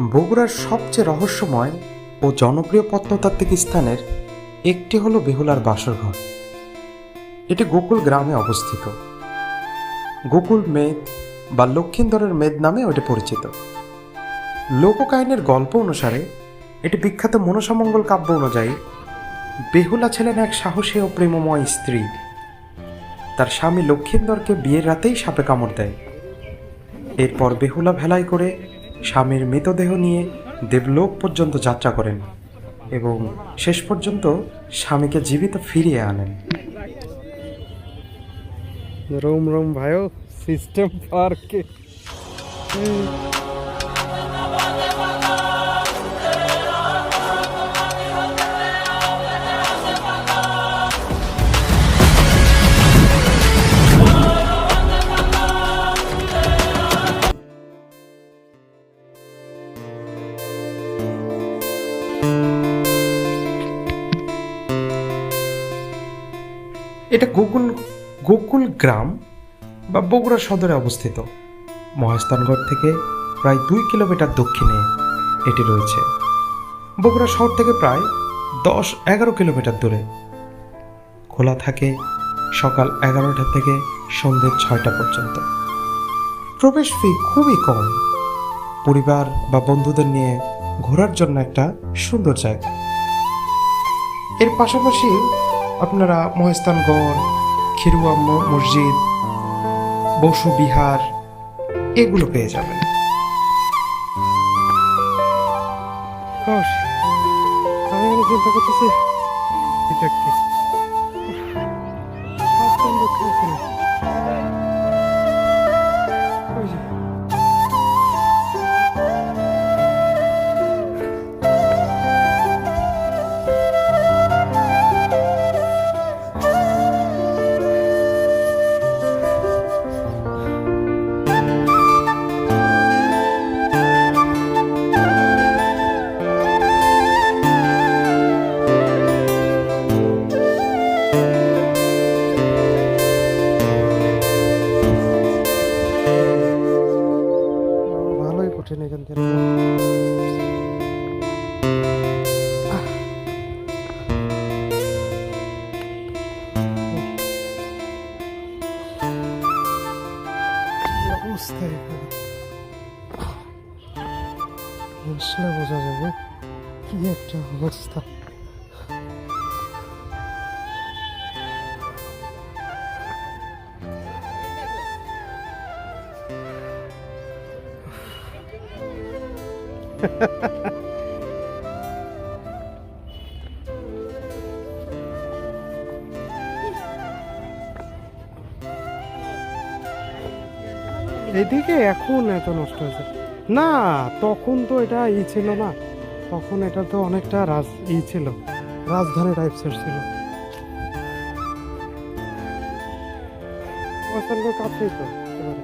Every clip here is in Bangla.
বগুড়ার সবচেয়ে রহস্যময় ও জনপ্রিয় প্রত্নতাত্ত্বিক স্থানের একটি হলো বেহুলার বাসরঘর। এটি গোকুল গ্রামে অবস্থিত। গোকুল মেদ বা লক্ষিন্দরের মেদ নামে এটি পরিচিত। লোককাহিনীর গল্প অনুসারে এটি বিখ্যাত মনসামঙ্গল কাব্য অনুযায়ী বেহুলা ছিলেন এক সাহসী ও প্রেমময় স্ত্রী। তার স্বামী লক্ষিন্দরকে বিয়ের রাতেই সাপে কামড় দেয়। এরপর বেহুলা ভেলায় করে স্বামীর মৃতদেহ নিয়ে দেবলোক পর্যন্ত যাত্রা করেন এবং শেষ পর্যন্ত স্বামীকে জীবিত ফিরিয়ে আনেন। रोम रोम भाइयों सिस्टम पार्क के এটা গোকুল গ্রাম বা বগুড়া সদরে অবস্থিত। মহাস্থানগড় থেকে প্রায় 2 কিলোমিটার দক্ষিণে এটি রয়েছে। বগুড়া শহর থেকে প্রায় 10-11 কিলোমিটার দূরে। খোলা থাকে সকাল 11টা থেকে সন্ধ্যে 6টা পর্যন্ত। প্রবেশ ফি খুবই কম। পরিবার বা বন্ধুদের নিয়ে ঘোরার জন্য একটা সুন্দর জায়গা। এর পাশাপাশি আপনারা মহাস্থানগড়, খিরুয়া মসজিদ, বসু বিহার এগুলো পেয়ে যাবেন। আমি চিন্তা করতেছি এটা কি ভালোই কঠিন এখান থেকে। অবস্থা এখানে আসলে বোঝা যাবে কি একটা অবস্থা। এদিকে এখন এত নষ্ট হয়েছে না, তখন তো এটা ছিল না, তখন এটা তো অনেকটা ছিল, রাজধানী টাইপসের ছিল। কাছেই তো একেবারে।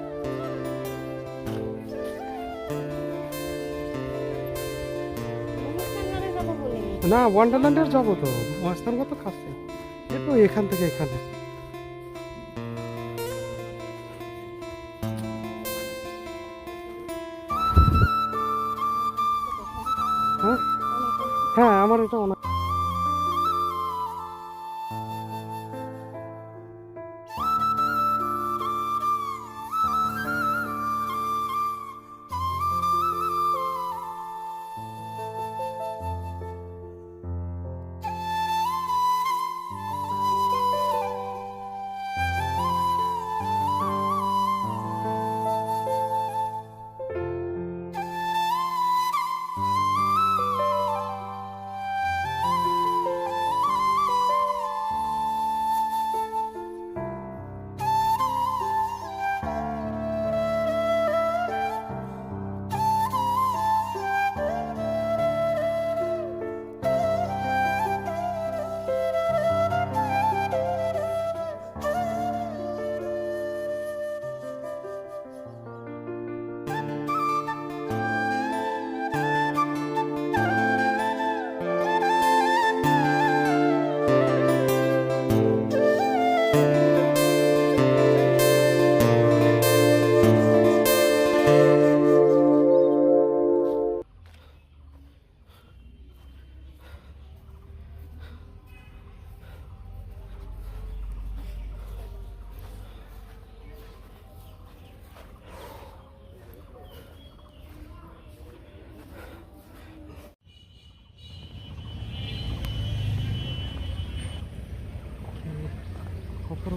না ওয়ান্ডারল্যান্ডের যাবো তো, মহাস্থান কত কাছে, একটু এখান থেকে এখানে। হ্যাঁ হ্যাঁ আমার এটা অনেক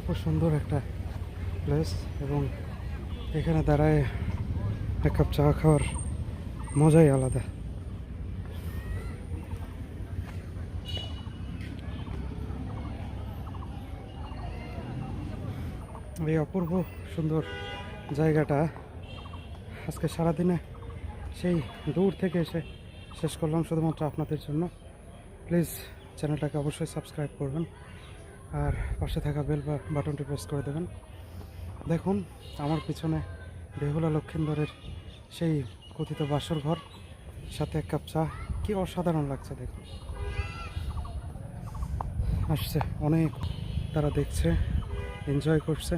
অপূর্ব সুন্দর একটা প্লেস, এবং এখানে দাঁড়ায় এক কাপ চা খাওয়ার মজাই আলাদা। এই অপূর্ব সুন্দর জায়গাটা আজকে সারাদিনে সেই দূর থেকে এসে শেষ করলাম শুধুমাত্র আপনাদের জন্য। প্লিজ চ্যানেলটাকে অবশ্যই সাবস্ক্রাইব করবেন, আর পাশে থাকা বেল বাটনটি প্রেস করে দেবেন। দেখুন আমার পিছনে বেহুলা লক্ষিন্দরের সেই কথিত বাসর ঘর, সাথে এক কাপ চা, কি অসাধারণ লাগছে দেখুন। আসছে অনেক, তারা দেখছে, এনজয় করছে।